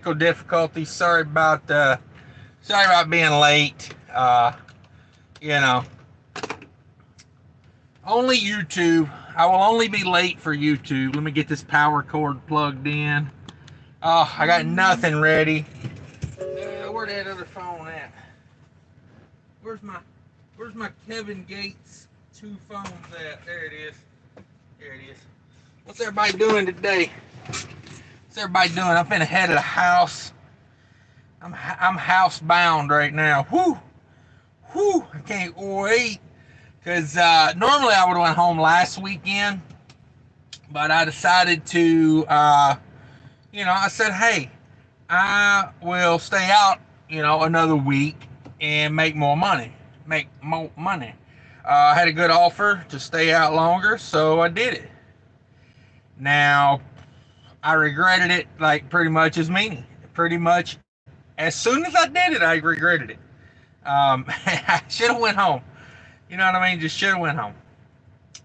difficulties. Sorry about being late. You know, only YouTube. I will only be late for YouTube. Let me get this power cord plugged in. Oh, I got nothing ready. Where that other phone at? Where's my Kevin Gates two phones at? There it is. There it is. What's everybody doing today? What's everybody doing? I've been ahead of the house. I'm housebound right now. Whew. I can't wait. Because normally I would have went home last weekend. But I decided to, I said, hey, I will stay out, another week and make more money. I had a good offer to stay out longer, so I did it. Now, I regretted it like pretty much as meaning. Pretty much as soon as I did it, I regretted it. I should have went home. You know what I mean? Just should have went home.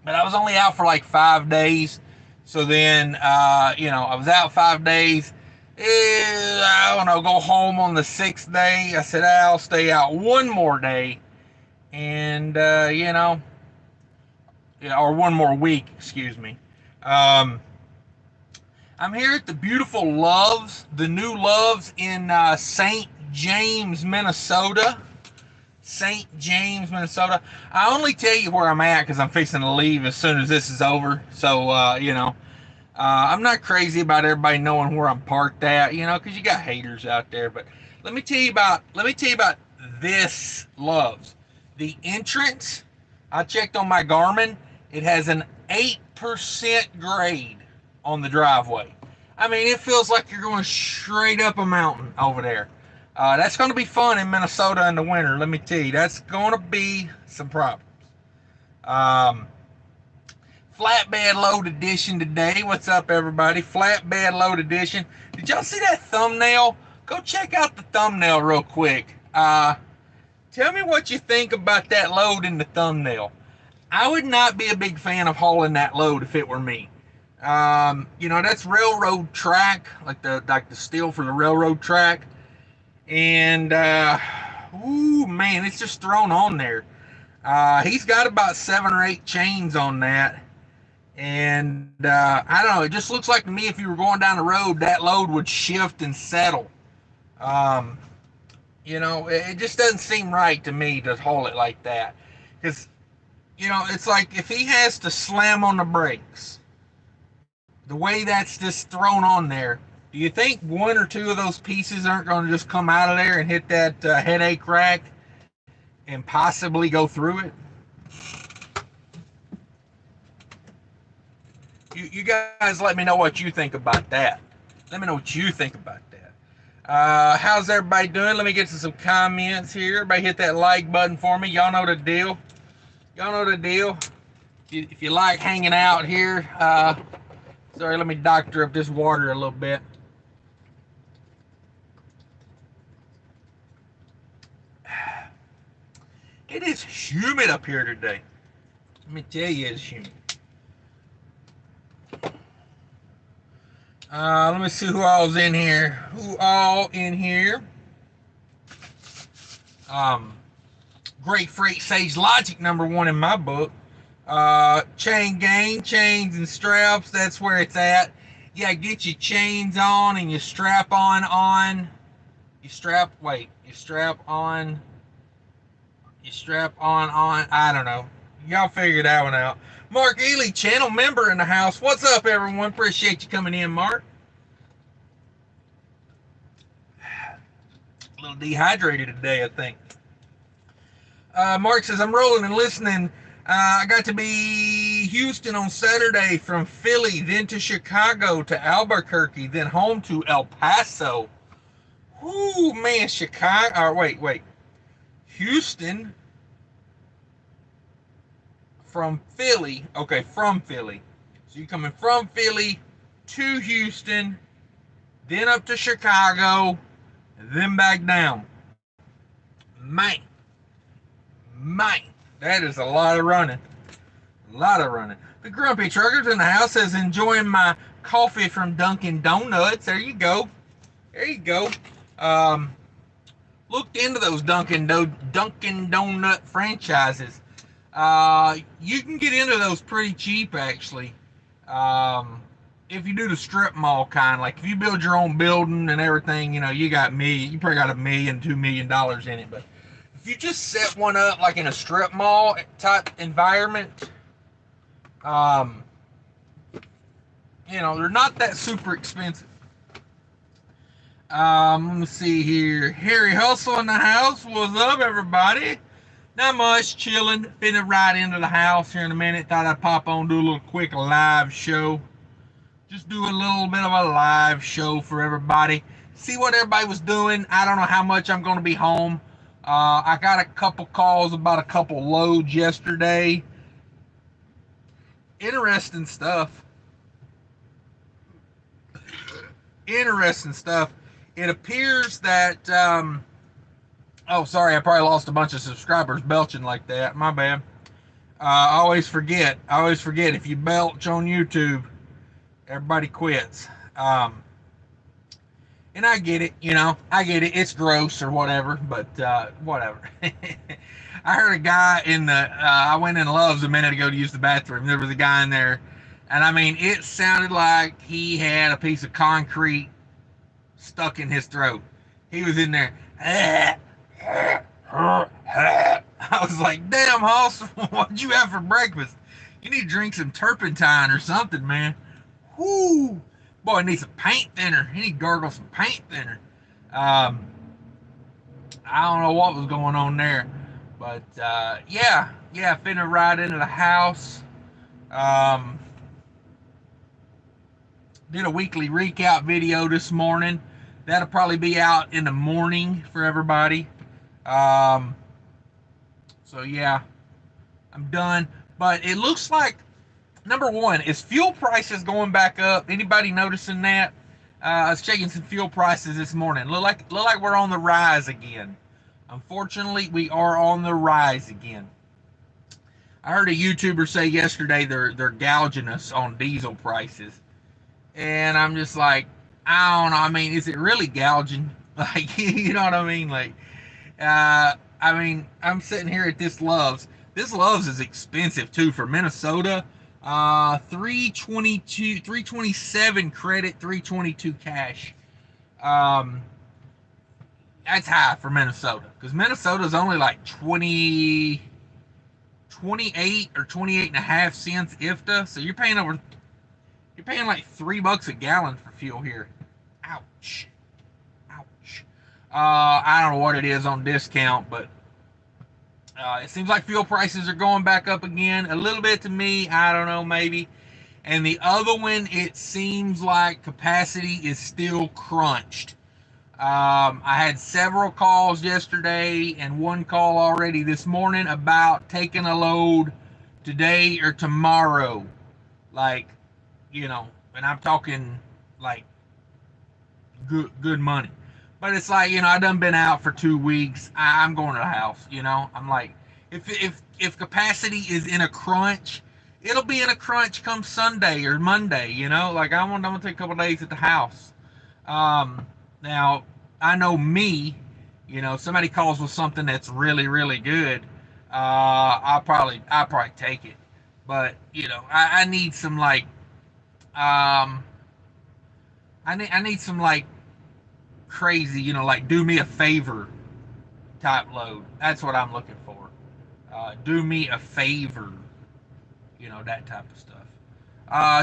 But I was only out for like 5 days. So then, I was out 5 days. I don't know, go home on the 6th day. I said, I'll stay out one more day. And, or one more week, excuse me. I'm here at the beautiful Loves, the new Loves in St. James, Minnesota. St. James, Minnesota. I only tell you where I'm at because I'm fixing to leave as soon as this is over. So, I'm not crazy about everybody knowing where I'm parked at, because you got haters out there. But let me tell you about this Loves. The entrance, I checked on my Garmin. It has an 8% grade on the driveway. I mean, it feels like you're going straight up a mountain over there. That's going to be fun in Minnesota in the winter. Let me tell you, that's going to be some problems. Flatbed load edition today. What's up, everybody? Flatbed load edition. Did y'all see that thumbnail? Go check out the thumbnail real quick. Tell me what you think about that load in the thumbnail. I would not be a big fan of hauling that load if it were me. That's railroad track, like the steel for the railroad track. And, it's just thrown on there. He's got about 7 or 8 chains on that. And, I don't know, it just looks like to me if you were going down the road, that load would shift and settle. It just doesn't seem right to me to haul it like that. Because, it's like if he has to slam on the brakes, the way that's just thrown on there, do you think 1 or 2 of those pieces aren't going to just come out of there and hit that headache rack and possibly go through it? You guys let me know what you think about that. Let me know what you think about that. How's everybody doing? Let me get to some comments here. Everybody hit that like button for me. Y'all know the deal. If you like hanging out here, sorry, let me doctor up this water a little bit. It is humid up here today. Let me tell you, it's humid. Let me see who all's in here. Great Freight Sage Logic, #1 in my book. Chain gang, chains and straps, that's where it's at. Yeah, get your chains on and you strap on. You strap on, I don't know. Y'all figure that one out. Mark Ely, channel member in the house. What's up, everyone? Appreciate you coming in, Mark. A little dehydrated today, I think. Mark says, I'm rolling and listening. I got to be Houston on Saturday, from Philly, then to Chicago, to Albuquerque, then home to El Paso. Ooh, man, Chicago. Wait. Houston from Philly. Okay, from Philly. So you're coming from Philly to Houston, then up to Chicago, and then back down. Man, that is a lot of running. The Grumpy Trucker's in the house, says, enjoying my coffee from Dunkin' Donuts. There you go. There you go. Looked into those Dunkin' Donut franchises. You can get into those pretty cheap, actually. If you do the strip mall kind, like if you build your own building and everything, you probably got $1 million, $2 million in it. But if you just set one up like in a strip mall type environment, they're not that super expensive. Let me see here. Harry Hustle in the house. What's up, everybody? Not much, chilling. Finna right into the house here in a minute. Thought I'd pop on, do a little quick live show. Just do a little bit of a live show for everybody. See what everybody was doing. I don't know how much I'm going to be home. I got a couple calls about a couple loads yesterday. Interesting stuff. It appears that, sorry, I probably lost a bunch of subscribers belching like that. My bad. I always forget if you belch on YouTube, everybody quits. And I get it, it's gross or whatever, but whatever. I heard a guy I went in Love's a minute ago to use the bathroom. There was a guy in there, and I mean, it sounded like he had a piece of concrete stuck in his throat. He was in there. I was like, damn, Hoss, what'd you have for breakfast? You need to drink some turpentine or something, man. Whoo! Boy, he needs some paint thinner. He needs to gargle some paint thinner. I don't know what was going on there. But, yeah, finna ride into the house. Did a weekly recap video this morning. That'll probably be out in the morning for everybody. So, yeah, I'm done. But it looks like, number one, is fuel prices going back up? Anybody noticing that? I was checking some fuel prices this morning. Look like we're on the rise again. Unfortunately, we are on the rise again. I heard a YouTuber say yesterday they're gouging us on diesel prices. And I'm just like, I don't know. I mean, is it really gouging? Like, you know what I mean? Like, I'm sitting here at this Love's. This Love's is expensive too for Minnesota. $3.27 credit, $3.22 cash. That's high for Minnesota because Minnesota's only like 28 or 28 and a half cents IFTA. So you're paying like $3 a gallon for fuel here. Ouch. I don't know what it is on discount, but it seems like fuel prices are going back up again a little bit to me. I don't know, maybe. And the other one, it seems like capacity is still crunched. I had several calls yesterday and one call already this morning about taking a load today or tomorrow. Like, and I'm talking like good money. But it's like, I done been out for 2 weeks. I'm going to the house, I'm like, if capacity is in a crunch, it'll be in a crunch come Sunday or Monday, like I'm gonna take a couple days at the house. Now I know me, somebody calls with something that's really, really good. I'll probably take it, but I need some like, I need some like crazy, like do me a favor type load. That's what I'm looking for. Do me a favor, that type of stuff.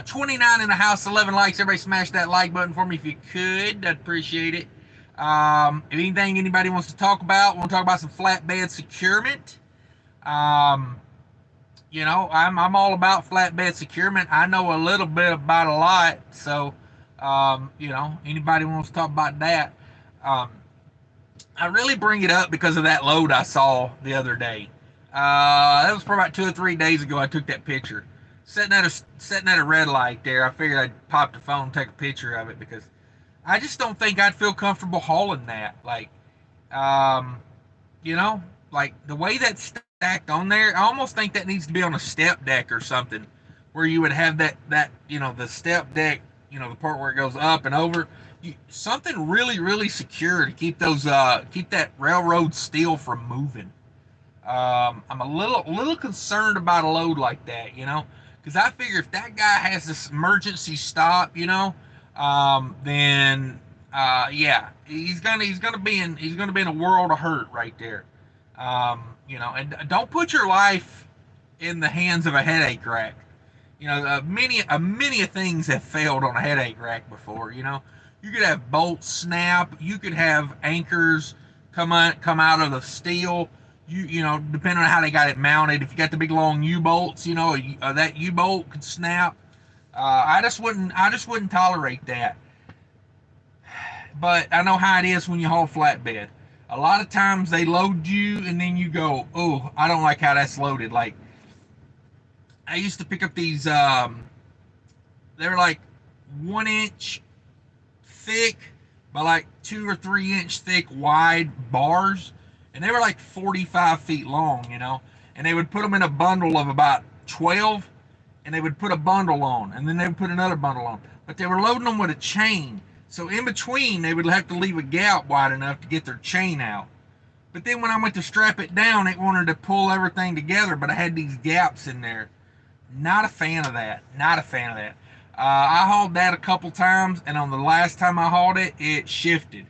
29 in the house, 11 likes. Everybody smash that like button for me if you could. I'd appreciate it. If anything anybody wants to talk about, want to talk about some flatbed securement. I'm all about flatbed securement. I know a little bit about a lot, so anybody wants to talk about that. I really bring it up because of that load I saw the other day. That was probably about 2 or 3 days ago. I took that picture, sitting at a red light there. I figured I'd pop the phone and take a picture of it because I just don't think I'd feel comfortable hauling that. Like, like the way that's stacked on there, I almost think that needs to be on a step deck or something, where you would have that the step deck, the part where it goes up and over. something really, really secure to keep those keep that railroad steel from moving. I'm a little concerned about a load like that, because I figure if that guy has this emergency stop, then yeah, he's gonna be in a world of hurt right there. And don't put your life in the hands of a headache rack. Many things have failed on a headache rack before. You could have bolts snap. You could have anchors come out of the steel. Depending on how they got it mounted. If you got the big long U-bolts, that U-bolt could snap. I just wouldn't tolerate that. But I know how it is when you haul flatbed. A lot of times they load you and then you go, oh, I don't like how that's loaded. Like, I used to pick up these, they're like 1 inch thick by like 2 or 3 inch thick wide bars. And they were like 45 feet long, and they would put them in a bundle of about 12, and they would put a bundle on, and then they would put another bundle on. But they were loading them with a chain. So in between, they would have to leave a gap wide enough to get their chain out. But then when I went to strap it down, it wanted to pull everything together, but I had these gaps in there. Not a fan of that. Not a fan of that. I hauled that a couple times, and on the last time I hauled it, it shifted.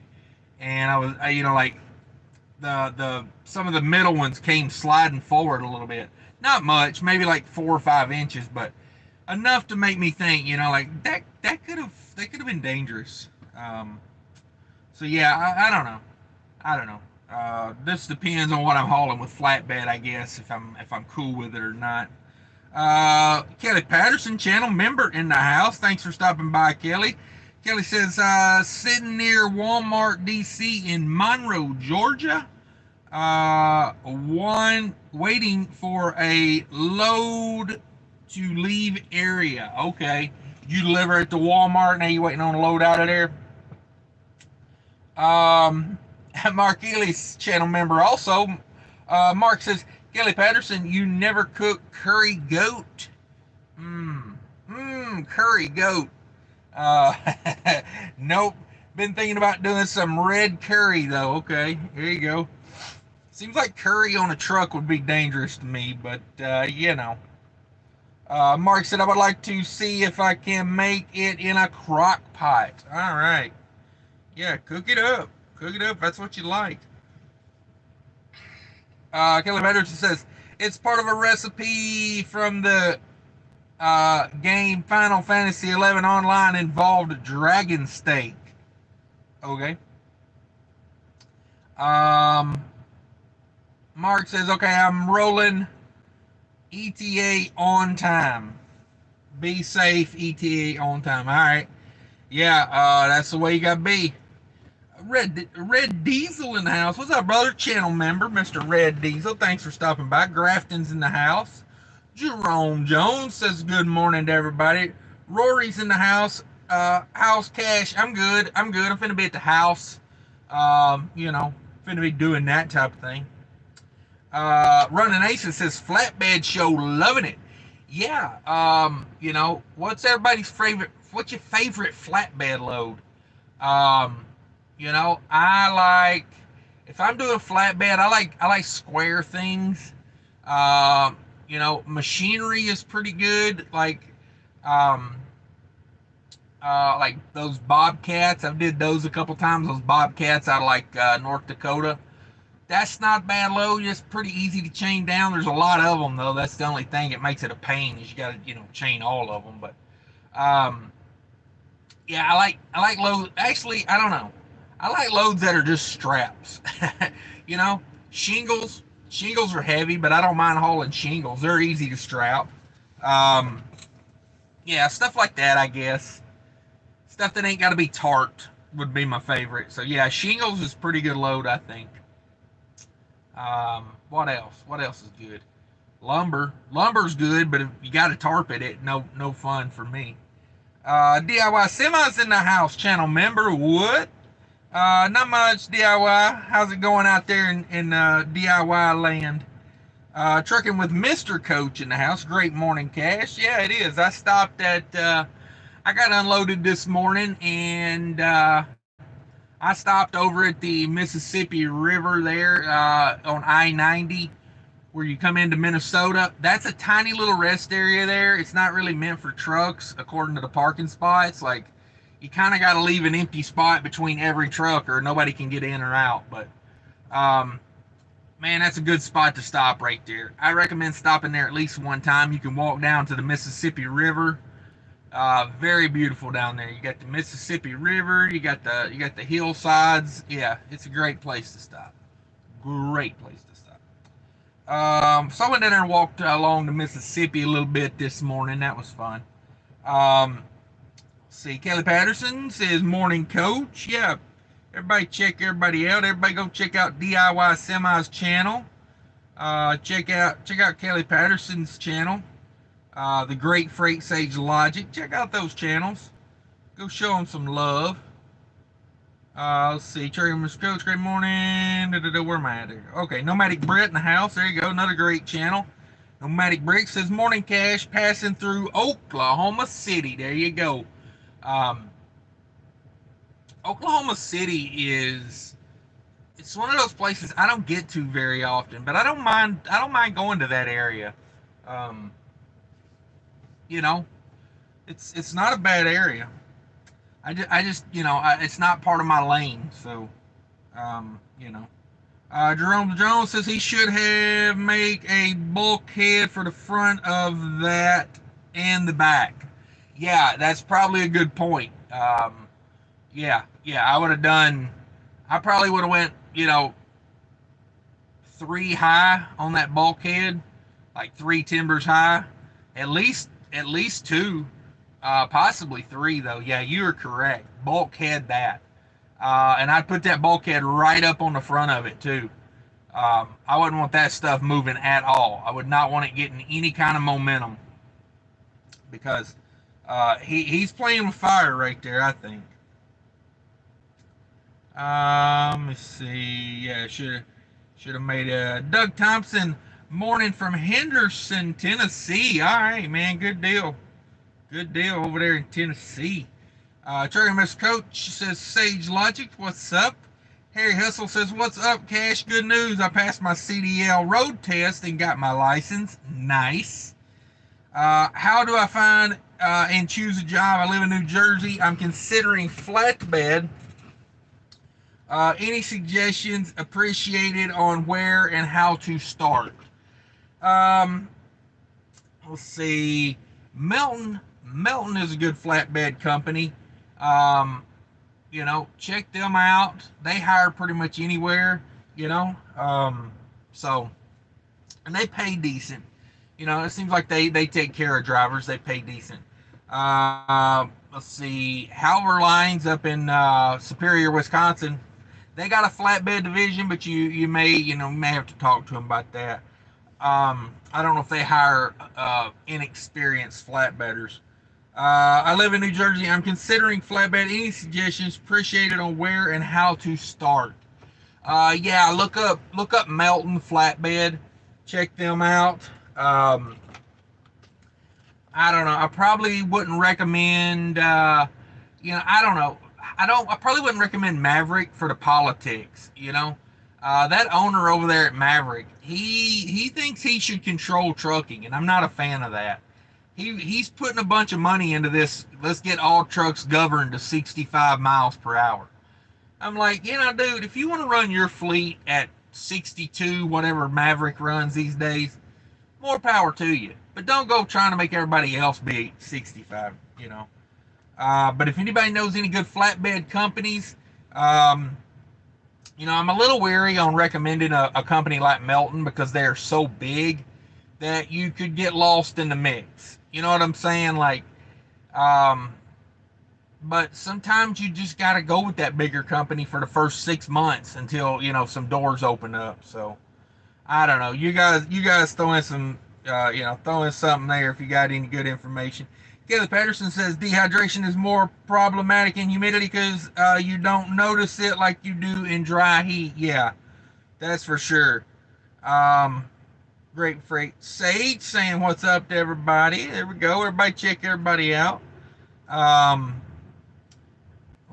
And I was, like, the some of the middle ones came sliding forward a little bit. Not much, maybe like 4 or 5 inches, but enough to make me think, like that could have been dangerous. So yeah, I don't know. I don't know. This depends on what I'm hauling with flatbed, I guess, if I'm cool with it or not. Kelly Patterson, channel member in the house. Thanks for stopping by, Kelly. Kelly says, sitting near Walmart DC in Monroe, Georgia. Waiting for a load to leave area. Okay. You deliver it to Walmart, now you waiting on a load out of there. Mark Ely's channel member also. Mark says, Kelly Patterson, you never cook curry goat? Curry goat. Nope. Been thinking about doing some red curry though. Okay, here you go. Seems like curry on a truck would be dangerous to me, but Mark said I would like to see if I can make it in a crock pot. All right. Yeah, cook it up. Cook it up. That's what you like. Kelly Patterson says it's part of a recipe from the game Final Fantasy XI Online involved dragon steak. Okay. Mark says, okay, I'm rolling ETA on time. Be safe, ETA on time. All right. Yeah, that's the way you got to be. Red Diesel in the house. What's up, brother? Channel member, Mr. Red Diesel. Thanks for stopping by. Grafton's in the house. Jerome Jones says good morning to everybody. Rory's in the house. House Cash. I'm good. I'm finna be at the house. Finna be doing that type of thing. Running Aces says flatbed show, loving it. Yeah. What's everybody's favorite? What's your favorite flatbed load? I like, if I'm doing flatbed, I like square things. Machinery is pretty good. Like those Bobcats. I've did those a couple times. Those Bobcats out of like North Dakota. That's not bad load. It's pretty easy to chain down. There's a lot of them though. That's the only thing that makes it a pain is you got to chain all of them. But yeah, I like loads. Actually, I don't know. I like loads that are just straps. Shingles. Shingles are heavy, but I don't mind hauling shingles. They're easy to strap. Yeah, stuff like that, I guess. Stuff that ain't got to be tarped would be my favorite. So yeah, shingles is pretty good load, I think. What else? What else is good? Lumber's good, but if you got to tarp it, no fun for me. DIY Semis in the house, channel member. What? Not much DIY. How's it going out there in DIY land? Trucking with Mr. Coach in the house. Great morning, Cash. Yeah, it is. I stopped at I got unloaded this morning, and I stopped over at the Mississippi River there on I-90, where you come into Minnesota. That's a tiny little rest area there. It's not really meant for trucks, according to the parking spots. Like, you kind of got to leave an empty spot between every truck, or nobody can get in or out. But um, man, that's a good spot to stop right there. I recommend stopping there at least one time. You can walk down to the Mississippi River. Very beautiful down there. You got the Mississippi River. You got the hillsides. Yeah, it's a great place to stop. Great place to stop. So I went down there and walked along the Mississippi a little bit this morning. That was fun. See, Kelly Patterson says, morning, coach. Yeah, everybody check everybody out. Everybody go check out DIY Semi's channel. Check out Kelly Patterson's channel. The Great Freight Sage Logic. Check out those channels. Go show them some love. Let's see. Cherry Mr. Coach, great morning. Where am I at? Okay, Nomadic Brett in the house. There you go. Another great channel. Nomadic Brick says, morning, Cash, passing through Oklahoma City. There you go. Oklahoma City it's one of those places I don't get to very often, but I don't mind going to that area. You know, it's not a bad area. I just it's not part of my lane, so you know. Jerome Jones says he should have make a bulkhead for the front of that and the back. Yeah, that's probably a good point. Yeah, I would have done. I probably would have went 3 high on that bulkhead, like 3 timbers high, at least 2, possibly 3 though. Yeah, you are correct. Bulkhead that, and I'd put that bulkhead right up on the front of it too. I wouldn't want that stuff moving at all. I would not want it getting any kind of momentum because he's playing with fire right there, I think. Let me see. Yeah, should have made a Doug Thompson morning from Henderson, Tennessee. All right, man, good deal over there in Tennessee. Cherry Miss Coach says Sage Logic, what's up? Harry Hustle says, what's up, Cash? Good news. I passed my CDL road test and got my license. Nice. How do I find and choose a job? I live in New Jersey. I'm considering flatbed. Any suggestions appreciated on where and how to start? Let's see. Melton is a good flatbed company. Check them out. They hire pretty much anywhere, so, and they pay decent. It seems like they take care of drivers. They pay decent. Let's see. Halver Lines up in Superior, Wisconsin. They got a flatbed division, but you may have to talk to them about that. I don't know if they hire inexperienced flatbedders. I live in New Jersey. I'm considering flatbed. Any suggestions? Appreciated on where and how to start. Yeah, look up Melton Flatbed. Check them out. I don't know. I probably wouldn't recommend. I don't know. I probably wouldn't recommend Maverick for the politics. That owner over there at Maverick, he thinks he should control trucking, and I'm not a fan of that. He's putting a bunch of money into this. Let's get all trucks governed to 65 miles per hour. I'm like, dude, if you want to run your fleet at 62, whatever Maverick runs these days, more power to you. But don't go trying to make everybody else be 65, But if anybody knows any good flatbed companies, I'm a little weary on recommending a company like Melton because they're so big that you could get lost in the mix. You know what I'm saying? Like, but sometimes you just got to go with that bigger company for the first 6 months until, some doors open up. So I don't know. You guys throw in some, throw in something there if you got any good information. Kelly Patterson says dehydration is more problematic in humidity because you don't notice it like you do in dry heat. Yeah, that's for sure. Great Freight Sage saying what's up to everybody. There we go. Everybody check everybody out. Let's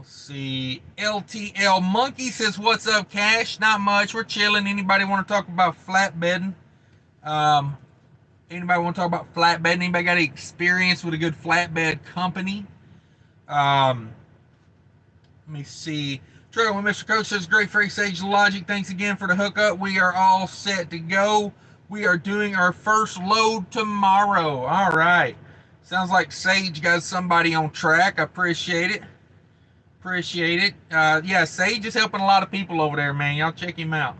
see. LTL Monkey says, "What's up, Cash? Not much. We're chilling. Anybody want to talk about flatbedding? Um, Anybody want to talk about flatbedding? Anybody got any experience with a good flatbed company? Um, Let me see. Trucking with Mr. Coach says, great freight Sage Logic. Thanks again for the hookup. We are all set to go. We are doing our first load tomorrow. All right. Sounds like Sage got somebody on track. I appreciate it. Appreciate it. Yeah, Sage is helping a lot of people over there, man. Y'all check him out.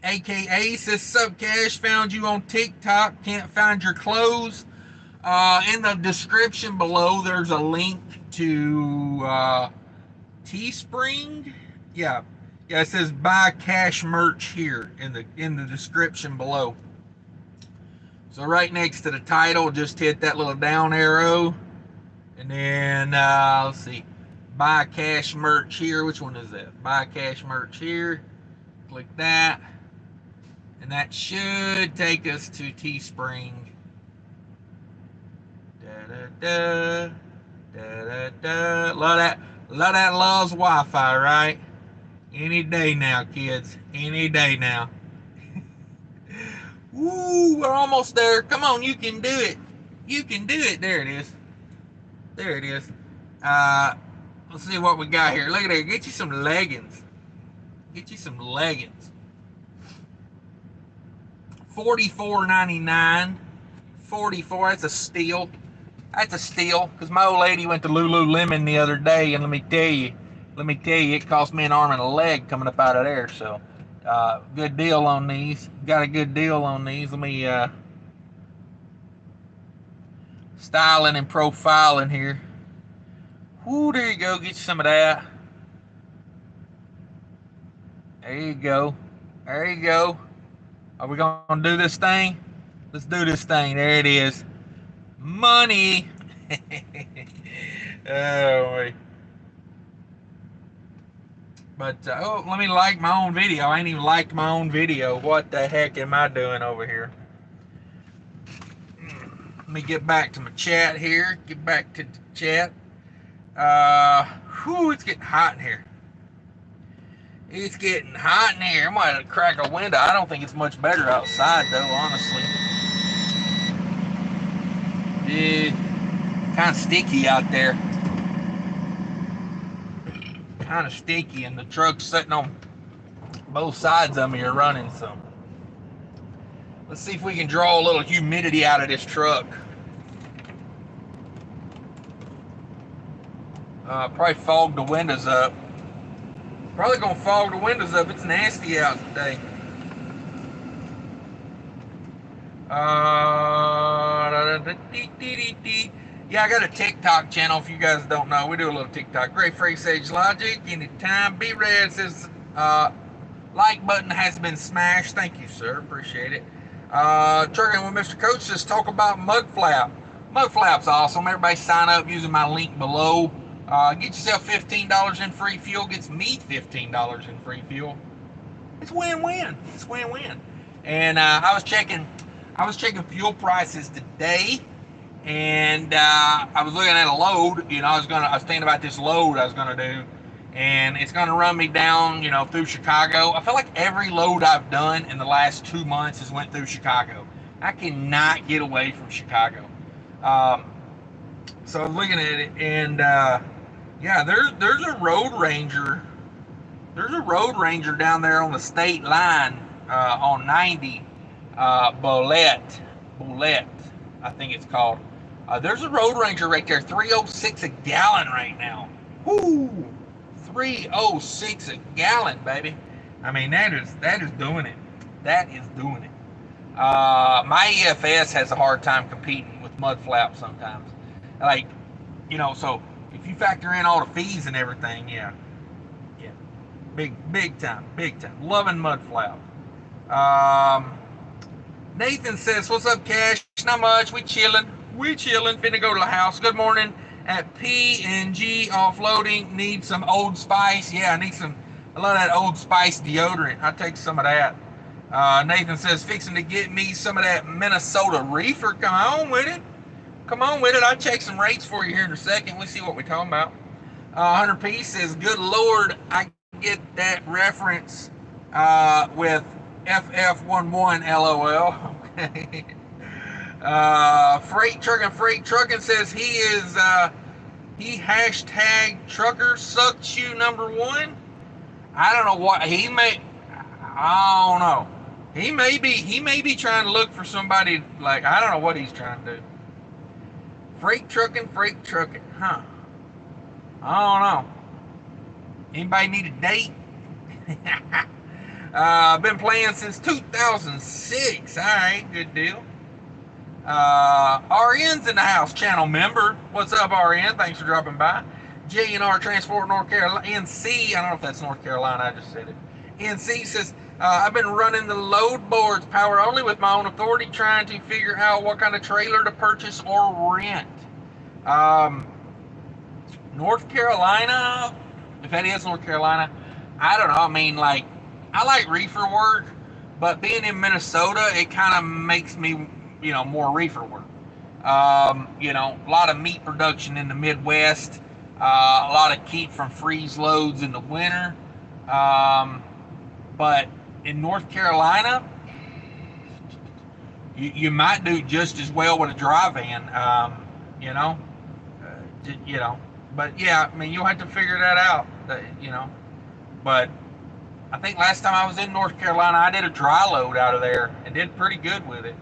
AKA says, Sup Cash, found you on TikTok. Can't find your clothes. In the description below, there's a link to Teespring. Yeah, it says buy Cash merch here in the description below. So right next to the title, just hit that little down arrow, and then let's see, buy Cash merch here. Which one is that? Buy Cash merch here. Click that, and that should take us to Teespring. Da da da da. Love that loves Wi-Fi, right? Any day now, kids. Any day now. Woo, we're almost there. Come on, you can do it. You can do it. There it is. There it is. Let's see what we got here. Look at that. Get you some leggings. Get you some leggings. $44.99. 44. That's a steal. That's a steal. Because my old lady went to Lululemon the other day, and let me tell you, it cost me an arm and a leg coming up out of there. So, good deal on these. Got a good deal on these. Let me styling and profiling here. Whoo, there you go. Get you some of that. There you go. There you go. Are we going to do this thing? Let's do this thing. There it is. Money. Oh, wait. But, let me like my own video. I ain't even liked my own video. What the heck am I doing over here? Let me get back to my chat here. Get back to the chat. Whew, it's getting hot in here. It's getting hot in here. I might have to crack a window. I don't think it's much better outside, though, honestly. Kind of sticky out there. Kind of sticky, and the truck's sitting on both sides of me are running, so let's see if we can draw a little humidity out of this truck. Probably fog the windows up. Probably gonna fog the windows up. It's nasty out today. Yeah, I got a TikTok channel. If you guys don't know, we do a little TikTok. Great Freight Sage Logic. Anytime. B Red says like button has been smashed. Thank you, sir. Appreciate it. Trucking with Mr. Coach says talk about Mudflap. Mudflap's awesome. Everybody sign up using my link below. Get yourself $15 in free fuel. Gets me $15 in free fuel. It's win-win. It's win-win. And I was checking fuel prices today, and I was looking at a load. I was thinking about this load I was gonna do, and it's gonna run me down, through Chicago. I feel like every load I've done in the last 2 months has went through Chicago. I cannot get away from Chicago. So I was looking at it, and yeah, there's a road ranger. There's a road ranger down there on the state line on 90, Bullet, I think it's called. There's a road ranger right there, 306 a gallon right now. Woo, 306 a gallon, baby. I mean, that is doing it. That is doing it. My EFS has a hard time competing with Mudflap sometimes. Like, so if you factor in all the fees and everything, yeah. Big time. Loving Mudflap. Nathan says, what's up, Cash? Not much. We chilling. Finna go to the house. Good morning at P&G Offloading. Need some Old Spice. Yeah, I love that Old Spice deodorant. I'll take some of that. Nathan says, fixing to get me some of that Minnesota reefer. Come on with it. come on with it. I'll check some rates for you here in a second. We'll see what we're talking about. 100p says, good Lord, I get that reference with FF11 LOL. Okay. Freight trucking says he hashtag trucker sucks you #1. I don't know what he may. I don't know. He may be trying to look for somebody, like, I don't know what he's trying to do. Freight trucking, huh? I don't know. Anybody need a date? I've been playing since 2006. All right, good deal. RN's in the house, channel member. What's up, RN? Thanks for dropping by. J&R Transport, North Carolina. NC, I don't know if that's North Carolina, I just said it. NC says, I've been running the load boards power only with my own authority, trying to figure out what kind of trailer to purchase or rent. North Carolina, if that is North Carolina, I don't know. I mean, like, I like reefer work, but being in Minnesota, it kind of makes me, more reefer work. A lot of meat production in the Midwest, a lot of keep from freeze loads in the winter. But in North Carolina, you might do just as well with a dry van, But yeah, I mean, you'll have to figure that out, But I think last time I was in North Carolina, I did a dry load out of there and did pretty good with it.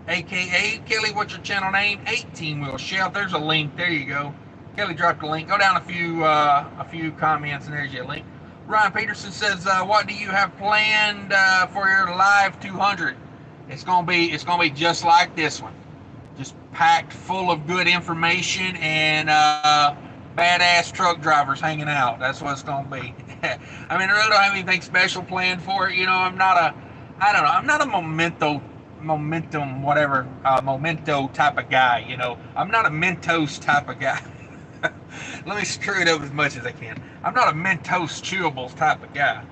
AKA, Kelly, what's your channel name? 18-wheel shelf. There's a link. There you go. Kelly dropped a link. Go down a few comments, and there's your link. Ryan Peterson says, what do you have planned for your live 200? It's gonna be just like this one, just packed full of good information and badass truck drivers hanging out. That's what it's gonna be. I mean, I really don't have anything special planned for it. I'm not a memento type of guy. I'm not a Mentos type of guy. Let me screw it up as much as I can. I'm not a Mentos chewables type of guy.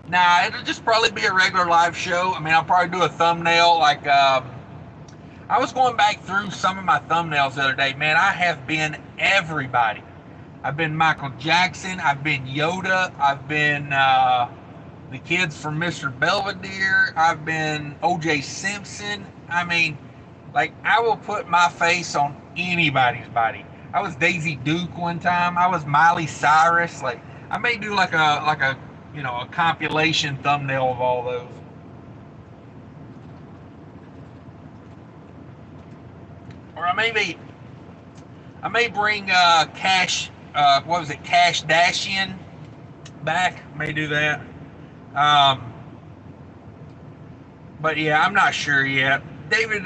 Nah, it'll just probably be a regular live show. I mean, I'll probably do a thumbnail. Like, I was going back through some of my thumbnails the other day. Man, I have been everybody. I've been Michael Jackson. I've been Yoda. I've been the kids from Mr. Belvedere. I've been O.J. Simpson. I mean, like, I will put my face on anybody's body. I was Daisy Duke one time. I was Miley Cyrus. Like, I may do like a compilation thumbnail of all those. Or I may bring Cash Dashian back. May do that. But yeah, I'm not sure yet. David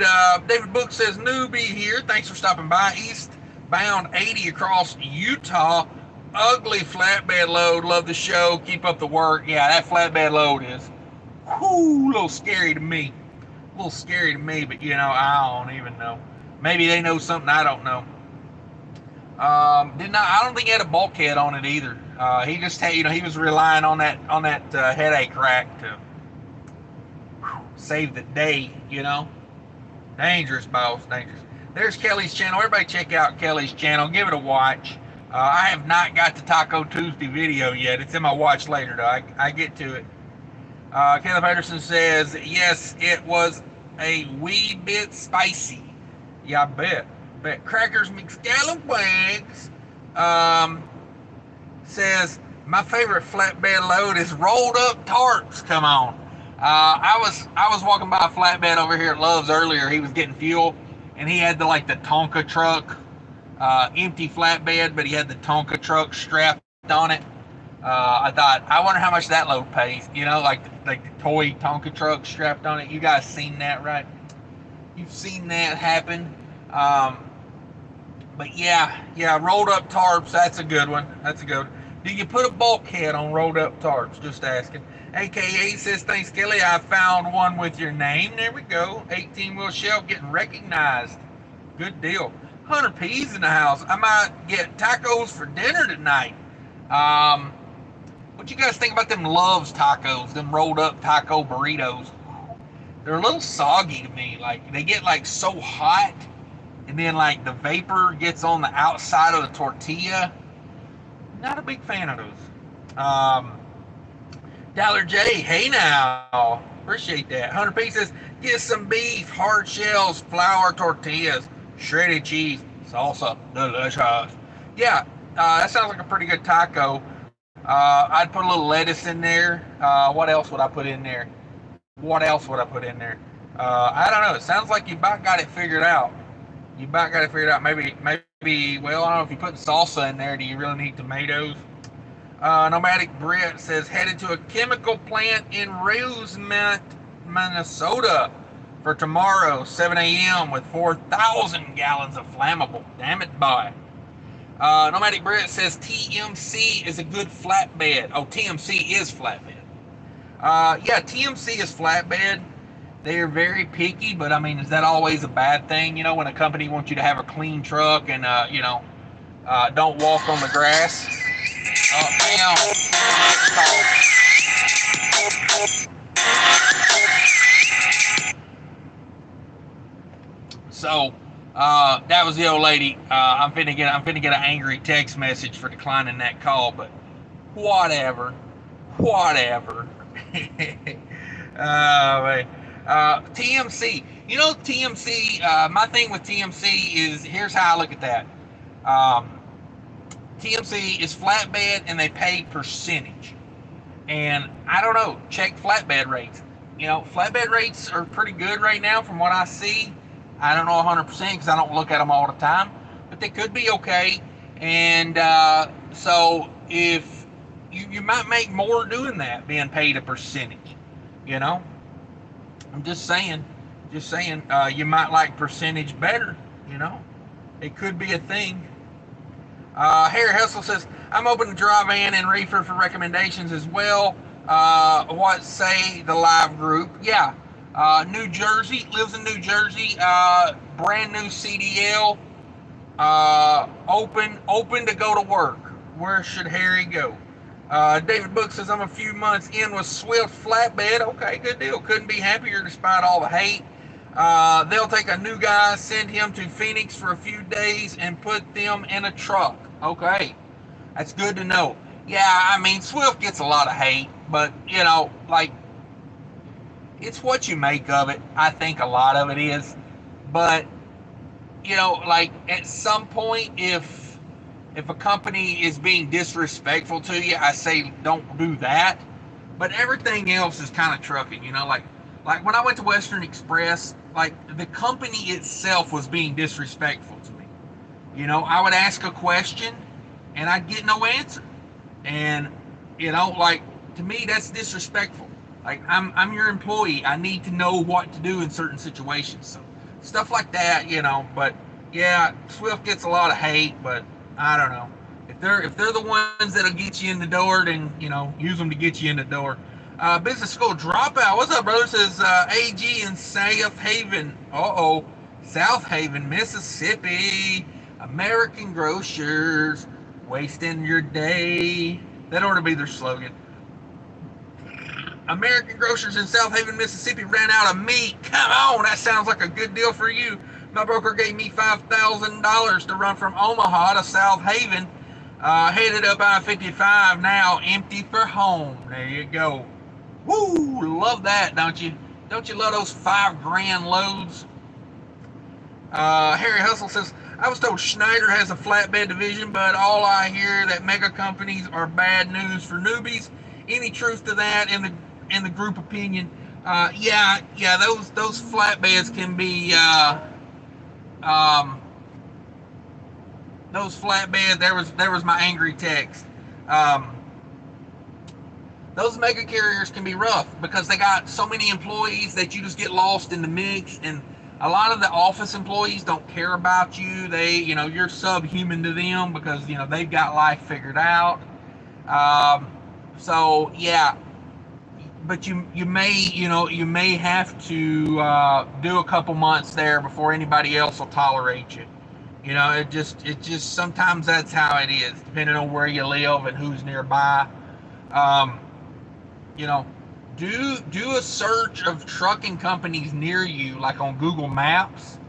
Book says, newbie here. Thanks for stopping by. Eastbound 80 across Utah. Ugly flatbed load. Love the show. Keep up the work. Yeah, that flatbed load is a little scary to me. But I don't even know. Maybe they know something I don't know. I don't think he had a bulkhead on it either. He just had, he was relying on that headache rack to save the day, Dangerous, boss, dangerous. There's Kelly's channel. Everybody check out Kelly's channel. Give it a watch. I have not got the Taco Tuesday video yet. It's in my watch later, though. I get to it. Caleb Anderson says, yes, it was a wee bit spicy. Yeah, I bet. Crackers McScallowags says, my favorite flatbed load is rolled up tarps. Come on. I was walking by a flatbed over here at Love's earlier. He was getting fuel, and he had the Tonka truck, empty flatbed, but he had the Tonka truck strapped on it. I thought, I wonder how much that load pays. Like the toy Tonka truck strapped on it. You guys seen that, right? You've seen that happen. But yeah, rolled up tarps. That's a good one. Do you put a bulkhead on rolled up tarps? Just asking. AKA says, thanks, Kelly. I found one with your name. There we go. 18-wheel shelf getting recognized. Good deal. 100 P's in the house. I might get tacos for dinner tonight. What you guys think about them Love's tacos? Them rolled up taco burritos. they're a little soggy to me. Like they get like so hot, and then like the vapor gets on the outside of the tortilla. Not a big fan of those. Dollar J, hey now, appreciate that. 100 pieces. Get some beef, hard shells, flour tortillas, shredded cheese, salsa, delicious. Yeah, that sounds like a pretty good taco. I'd put a little lettuce in there. What else would I put in there? What else would I put in there? I don't know. It sounds like you about got it figured out. You about got it figured out. Maybe. Well, I don't know if you put salsa in there. Do you really need tomatoes? Nomadic Brit says headed to a chemical plant in Rosemont, Minnesota for tomorrow, 7 a.m. with 4,000 gallons of flammable. Damn it, boy. Nomadic Brit says TMC is a good flatbed. Oh, TMC is flatbed. Yeah, TMC is flatbed. They are very picky, but I mean, is that always a bad thing? You know, when a company wants you to have a clean truck and, don't walk on the grass. Damn. So, that was the old lady. I'm finna get an angry text message for declining that call, but whatever. TMC. You know, TMC. My thing with TMC is here's how I look at that. TMC is flatbed and they pay percentage. And I don't know, check flatbed rates. You know, flatbed rates are pretty good right now from what I see. I don't know 100% because I don't look at them all the time, but they could be okay. And so if you might make more doing that, being paid a percentage, you know. I'm just saying, you might like percentage better, you know. It could be a thing. Harry Hustle says, I'm open to dry van and reefer for recommendations as well. What say the live group? Yeah. New Jersey, lives in New Jersey. Brand new CDL. Open to go to work. Where should Harry go? David Book says, I'm a few months in with Swift flatbed. Okay, good deal. Couldn't be happier despite all the hate. They'll take a new guy, send him to Phoenix for a few days, and put them in a truck. Okay, that's good to know. Yeah, I mean, Swift gets a lot of hate, but, you know, like, it's what you make of it. I think a lot of it is. But, you know, like, at some point, if a company is being disrespectful to you, I say don't do that. But everything else is kind of trucking, you know, like when I went to Western Express, like the company itself was being disrespectful to me. You know, I would ask a question and I'd get no answer. And, you know, like to me that's disrespectful. Like I'm your employee. I need to know what to do in certain situations. So stuff like that, you know, but yeah, Swift gets a lot of hate, but I don't know. If they're the ones that'll get you in the door, then, you know, use them to get you in the door. Business School Dropout. What's up, brother? Says AG in South Haven. South Haven, Mississippi. American Grocers. Wasting your day. That ought to be their slogan. American Grocers in South Haven, Mississippi ran out of meat. Come on, that sounds like a good deal for you. My broker gave me $5,000 to run from Omaha to South Haven. Headed up I-55 now, empty for home. There you go. Woo, love that, don't you? Don't you love those $5,000 loads? Harry Hustle says, I was told Schneider has a flatbed division, but all I hear that mega companies are bad news for newbies. Any truth to that in the group opinion? Yeah, those flatbeds can be those flatbeds. There was my angry text. Those mega carriers can be rough because they got so many employees that you just get lost in the mix, and a lot of the office employees don't care about you. They, you know, you're subhuman to them because, you know, they've got life figured out. So yeah, but you may have to do a couple months there before anybody else will tolerate you. You know, it just sometimes that's how it is, depending on where you live and who's nearby. You know, do a search of trucking companies near you, like on Google Maps,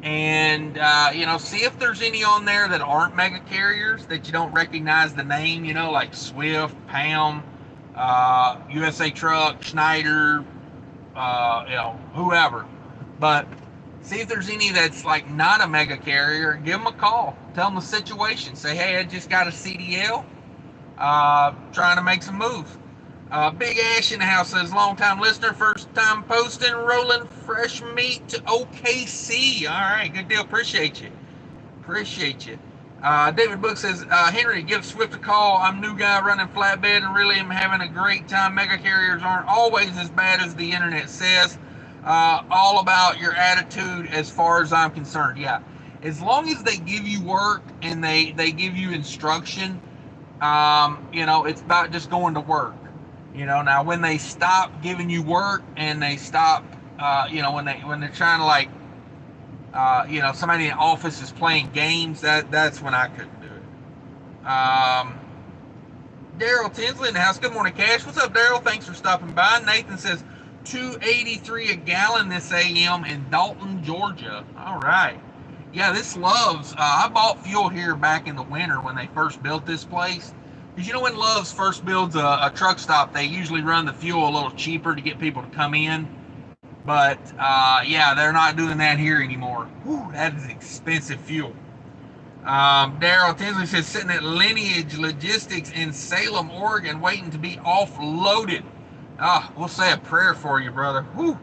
and see if there's any on there that aren't mega carriers that you don't recognize the name. Like Swift, Pam, USA Truck, Schneider, whoever. But see if there's any that's like not a mega carrier. Give them a call. Tell them the situation. Say, hey, I just got a CDL. Trying to make some moves. Big Ash in the house says, long time listener, first time posting, rolling fresh meat to OKC. All right, good deal. Appreciate you. David Book says, Henry, give Swift a call. I'm new guy running flatbed and really am having a great time. Mega carriers aren't always as bad as the internet says. All about your attitude as far as I'm concerned. Yeah, as long as they give you work and they give you instruction, it's about just going to work. Now when they stop giving you work and they stop, when they're trying to like, somebody in the office is playing games, that's when I couldn't do it. Daryl Tinsley in the house. Good morning, Cash. What's up, Daryl? Thanks for stopping by. Nathan says $2.83 a gallon this AM in Dalton, Georgia. All right. Yeah, this Love's. I bought fuel here back in the winter when they first built this place. Because when Love's first builds a truck stop, they usually run the fuel a little cheaper to get people to come in. But, they're not doing that here anymore. Whew, that is expensive fuel. Daryl Tinsley says, sitting at Lineage Logistics in Salem, Oregon, waiting to be offloaded. We'll say a prayer for you, brother. Whew,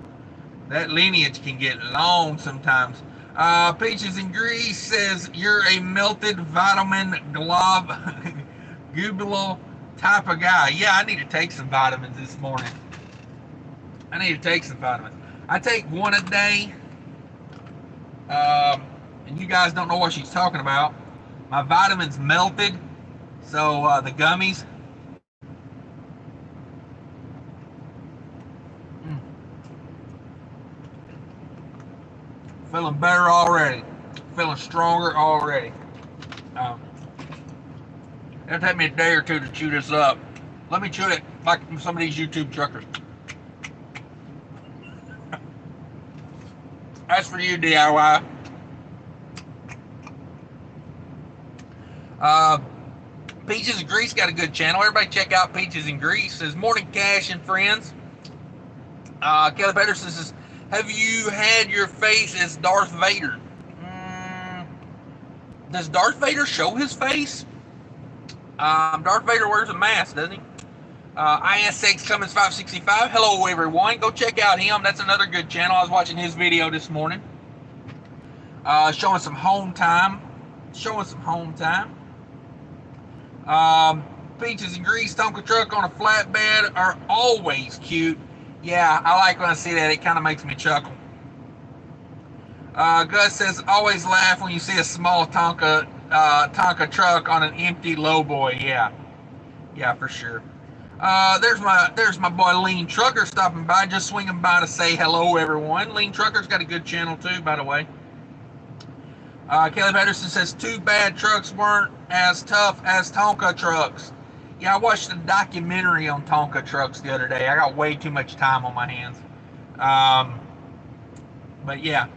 that Lineage can get long sometimes. Peaches and Grease says, you're a melted vitamin globule type of guy. Yeah, I need to take some vitamins this morning. I take one a day. And you guys don't know what she's talking about. My vitamins melted. So the gummies. Feeling better already. Feeling stronger already. It'll take me a day or two to chew this up. Let me chew it like some of these YouTube truckers. That's for you, DIY. Peaches and Grease got a good channel. Everybody check out Peaches and Grease. Says, morning, Cash and friends. Kelly Peterson says, have you had your face as Darth Vader? Does Darth Vader show his face? Darth Vader wears a mask, doesn't he? IS6 Cummins 565. Hello, everyone. Go check out him. That's another good channel. I was watching his video this morning. Showing some home time. Peaches and Grease, Tonka truck on a flatbed are always cute. Yeah, I like when I see that. It kind of makes me chuckle. Gus says, always laugh when you see a small Tonka truck on an empty lowboy. Yeah, for sure. There's my boy Lean Trucker stopping by, just swinging by to say hello, everyone. Lean Trucker's got a good channel too, by the way. Kelly Patterson says, too bad trucks weren't as tough as Tonka trucks. Yeah, I watched a documentary on Tonka trucks the other day. I got way too much time on my hands. But yeah,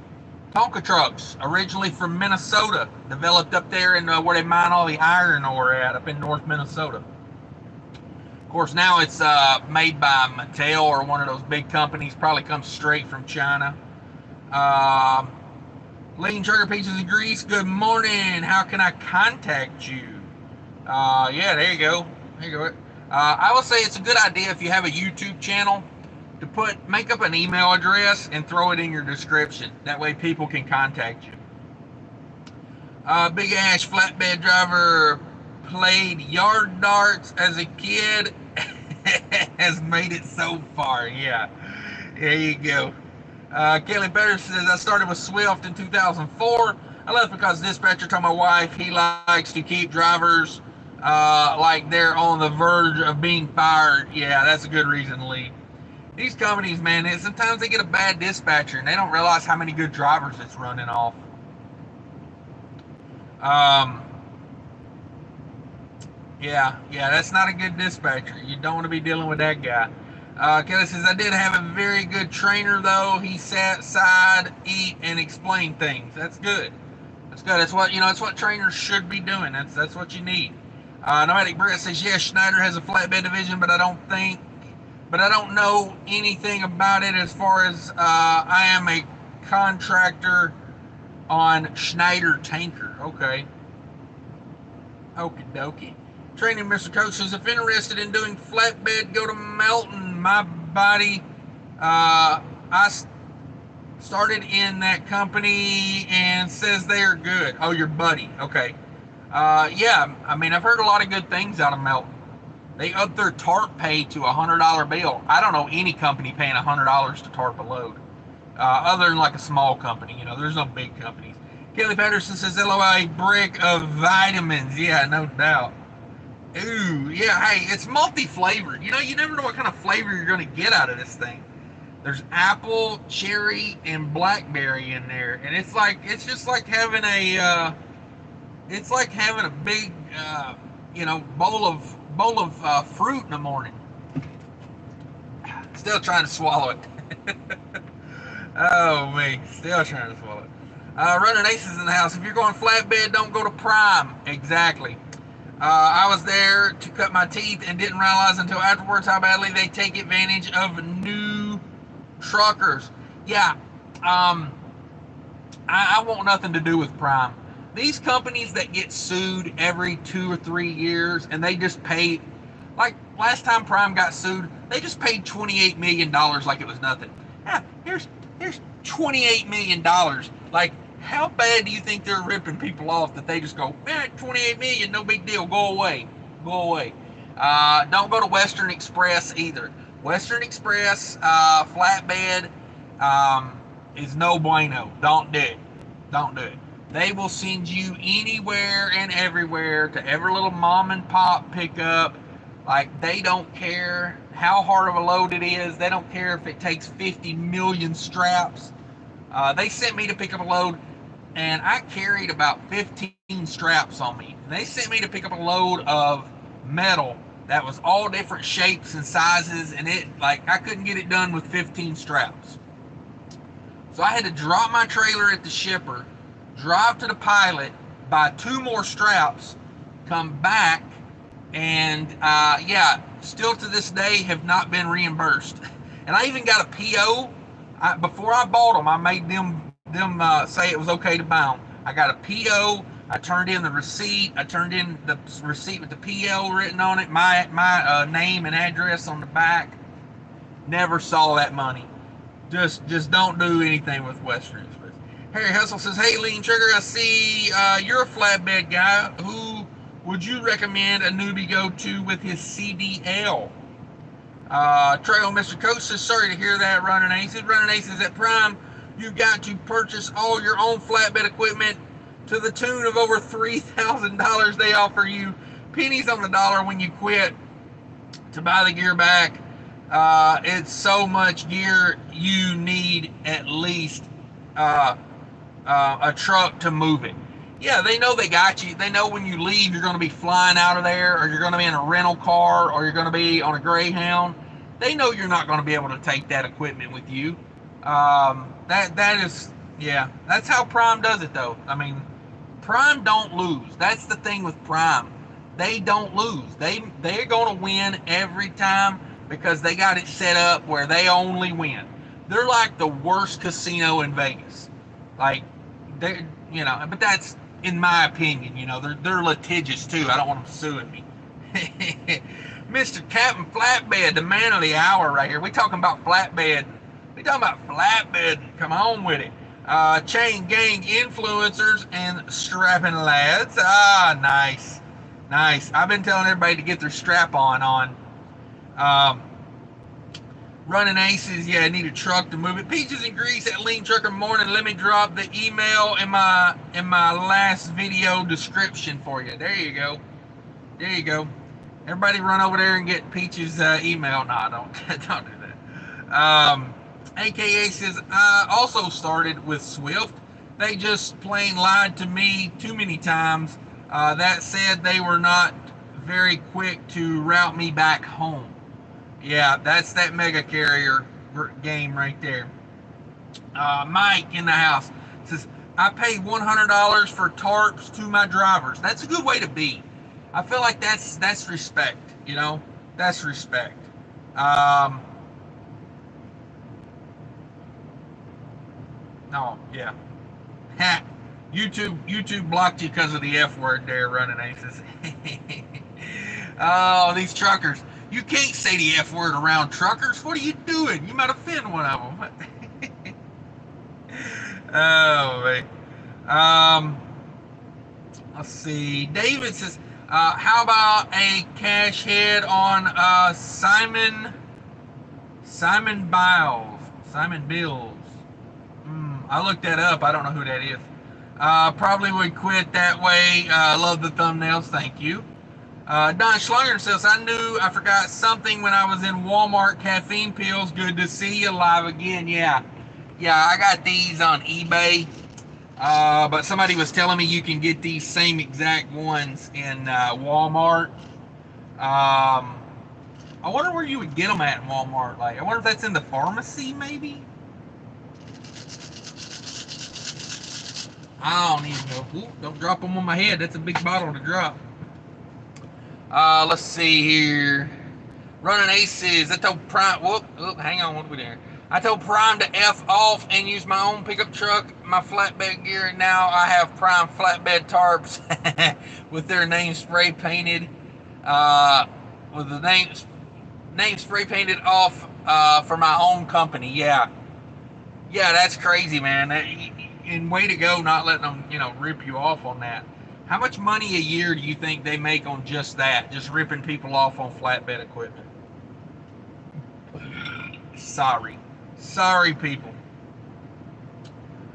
Tonka trucks, originally from Minnesota, developed up there in where they mine all the iron ore at, up in North Minnesota. Of course, now it's made by Mattel or one of those big companies, probably comes straight from China. Lean Trucker Peaches and Grease, good morning. How can I contact you? Yeah, there you go. I will say it's a good idea if you have a YouTube channel to make up an email address and throw it in your description. That way people can contact you. Big Ash flatbed driver played yard darts as a kid, has made it so far. Yeah, there you go. Kelly Patterson says, I started with Swift in 2004. I left because dispatcher told my wife he likes to keep drivers like they're on the verge of being fired. Yeah, that's a good reason to leave. These companies, man, sometimes they get a bad dispatcher and they don't realize how many good drivers it's running off. Yeah, that's not a good dispatcher. You don't want to be dealing with that guy. Kelly says, I did have a very good trainer, though. He sat side, eat, and explain things. That's good. That's good. That's what, that's what trainers should be doing. That's what you need. Nomadic Brett says, yes, Schneider has a flatbed division, but I don't know anything about it as far as I am a contractor on Schneider tanker. Okay. Okie dokie. Training Mr. Coach says, if interested in doing flatbed, go to Melton. My body, I started in that company and says they are good. Oh, your buddy. Okay. Yeah, I mean, I've heard a lot of good things out of Melton. They upped their tarp pay to $100 bill. I don't know any company paying $100 to tarp a load, other than like a small company. There's no big companies. Kelly Patterson says, LOI, brick of vitamins. Yeah, no doubt. Ooh, yeah, hey, it's multi-flavored. You never know what kind of flavor you're going to get out of this thing. There's apple, cherry, and blackberry in there, and it's just like having a big, bowl of fruit in the morning. Still trying to swallow it. Oh me, still trying to swallow it. Running Aces in the house. If you're going flatbed, don't go to Prime. Exactly. I was there to cut my teeth and didn't realize until afterwards how badly they take advantage of new truckers. Yeah, I want nothing to do with Prime. These companies that get sued every 2 or 3 years, and they just pay, like last time Prime got sued, they just paid $28 million like it was nothing. Yeah, here's $28 million. Like, how bad do you think they're ripping people off that they just go, 28 million, no big deal, go away. Don't go to Western Express either. Western Express flatbed is no bueno. Don't do it. They will send you anywhere and everywhere to every little mom and pop pickup. Like, they don't care how hard of a load it is. They don't care if it takes 50 million straps. They sent me to pick up a load, and I carried about 15 straps on me. And they sent me to pick up a load of metal that was all different shapes and sizes, and I couldn't get it done with 15 straps. So I had to drop my trailer at the shipper, drive to the pilot, buy 2 more straps, come back, and still to this day have not been reimbursed. And I even got a PO. Before I bought them, I made them say it was okay to buy them. I got a PO. I turned in the receipt. I turned in the receipt with the PO written on it, my name and address on the back. Never saw that money. Just don't do anything with Western Express. Harry Hustle says, hey, Lean Trigger, I see you're a flatbed guy. Who would you recommend a newbie go to with his CDL? Trail Mr. Coach says, sorry to hear that, Running Aces. Running Aces at Prime, you've got to purchase all your own flatbed equipment to the tune of over $3,000. They offer you pennies on the dollar when you quit to buy the gear back. It's so much gear, you need at least a truck to move it. Yeah, they know they got you. They know when you leave, you're going to be flying out of there, or you're going to be in a rental car, or you're going to be on a Greyhound. They know you're not going to be able to take that equipment with you. That is, that's how Prime does it, though. I mean, Prime don't lose. That's the thing with Prime. They don't lose. They're going to win every time because they got it set up where they only win. They're like the worst casino in Vegas. Like, but that's in my opinion. They're litigious too. I don't want them suing me. Mr. Captain Flatbed, the man of the hour right here. We talking about flatbed. Come on with it. Chain gang influencers and strapping lads. Nice. I've been telling everybody to get their strap on. Running Aces, I need a truck to move it. Peaches and Grease at Lean Trucker Morning. Let me drop the email in my last video description for you. There you go. Everybody run over there and get Peaches' email. No, don't do that. AKA says, I also started with Swift. They just plain lied to me too many times. That said, they were not very quick to route me back home. Yeah, that's that mega carrier game right there. Mike in the house says, I pay $100 for tarps to my drivers. That's a good way to be. I feel like that's respect. You know, that's respect. Um, no, yeah. Ha. YouTube blocked you because of the F word there, running aces. Oh, these truckers. You can't say the F word around truckers. What are you doing? You might offend one of them. Oh, man. Let's see. David says, how about a cash head on Simon Biles? Simon Bills. I looked that up. I don't know who that is. Probably would quit that way. Love the thumbnails. Thank you. Don Schlunger says, I knew I forgot something when I was in Walmart. Caffeine pills. Good to see you live again. Yeah. Yeah, I got these on eBay. But somebody was telling me you can get these same exact ones in Walmart. I wonder where you would get them at in Walmart. Like, I wonder if that's in the pharmacy, maybe. I don't even know. Ooh, don't drop them on my head. That's a big bottle to drop. Let's see here. Running aces. I told Prime. Hang on. What are we doing? I told Prime to F off and use my own pickup truck, my flatbed gear, and now I have Prime flatbed tarps with their name spray painted, with the name spray painted off for my own company. Yeah, yeah, that's crazy, man. And way to go, not letting them, rip you off on that. How much money a year do you think they make on just that? Just ripping people off on flatbed equipment? Sorry, people.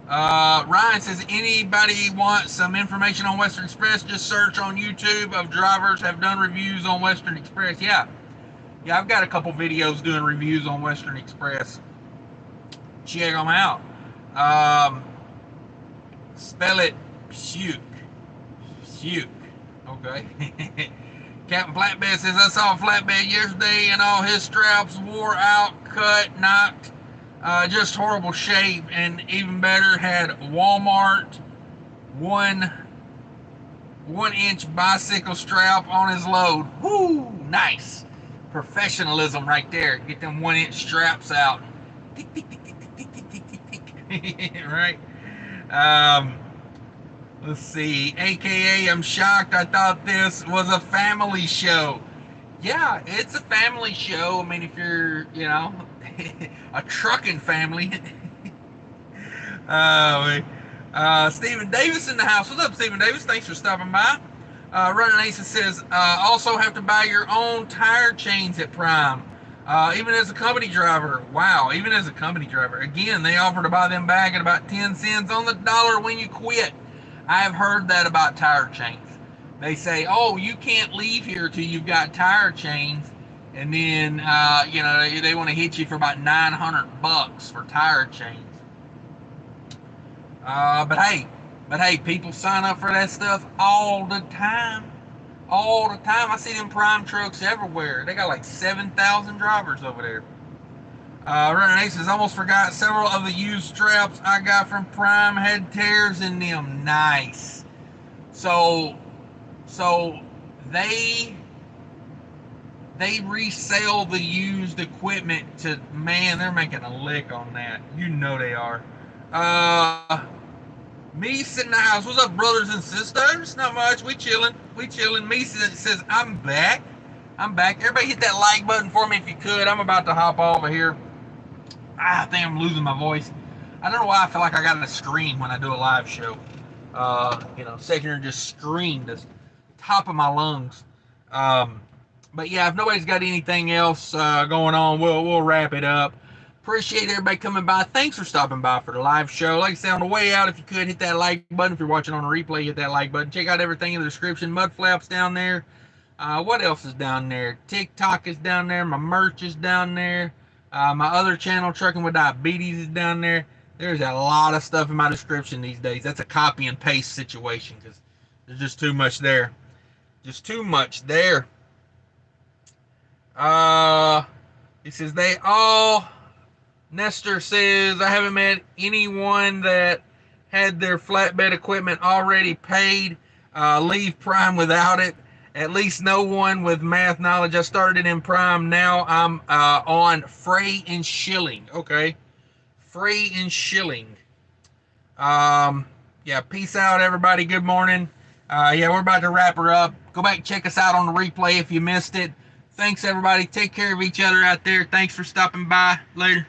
Ryan says, anybody want some information on Western Express? Just search on YouTube of drivers have done reviews on Western Express. Yeah, I've got a couple videos doing reviews on Western Express. Check them out. Spell it Puke. Okay. Captain Flatbed says, I saw a flatbed yesterday and all his straps wore out, cut, knocked, just horrible shape, and even better, had Walmart 1 inch bicycle strap on his load. Woo, nice. Professionalism right there. Get them 1 inch straps out. Tick, tick, tick, tick, tick, tick, tick, tick, tick. Right? Let's see. AKA, I'm shocked. I thought this was a family show. Yeah, it's a family show. I mean, if you're, a trucking family. Stephen Davis in the house. What's up, Stephen Davis? Thanks for stopping by. Running Ace says, also have to buy your own tire chains at Prime. Even as a company driver. Wow, even as a company driver. Again, they offer to buy them back at about 10 cents on the dollar when you quit. I have heard that about tire chains. They say, oh, you can't leave here till you've got tire chains. And then, they want to hit you for about $900 for tire chains. But hey, people sign up for that stuff all the time. All the time. I see them Prime trucks everywhere. They got like 7,000 drivers over there. Running Aces almost forgot several of the used straps I got from Prime had tears in them. Nice. So they resell the used equipment to, man, they're making a lick on that. You know they are. Me sitting in the house. What's up, brothers and sisters? Not much. We chilling. Me says, I'm back. Everybody hit that like button for me if you could. I'm about to hop over here. I think I'm losing my voice. I don't know why I feel like I got to scream when I do a live show. Sitting here and just scream the top of my lungs. But yeah, if nobody's got anything else going on, we'll wrap it up. Appreciate everybody coming by. Thanks for stopping by for the live show. Like I said, on the way out, if you could, hit that like button. If you're watching on a replay, hit that like button. Check out everything in the description. Mudflap's down there. What else is down there? TikTok is down there. My merch is down there. My other channel, Trucking with Diabetes, is down there. There's a lot of stuff in my description these days. That's a copy and paste situation because there's just too much there. He says, they all, Nestor says, I haven't met anyone that had their flatbed equipment already paid, leave Prime without it. At least no one with math knowledge. I started in Prime. Now I'm on Frey and Shilling. Okay. Frey and Shilling. Yeah, peace out, everybody. Good morning. Yeah, we're about to wrap her up. Go back and check us out on the replay if you missed it. Thanks, everybody. Take care of each other out there. Thanks for stopping by. Later.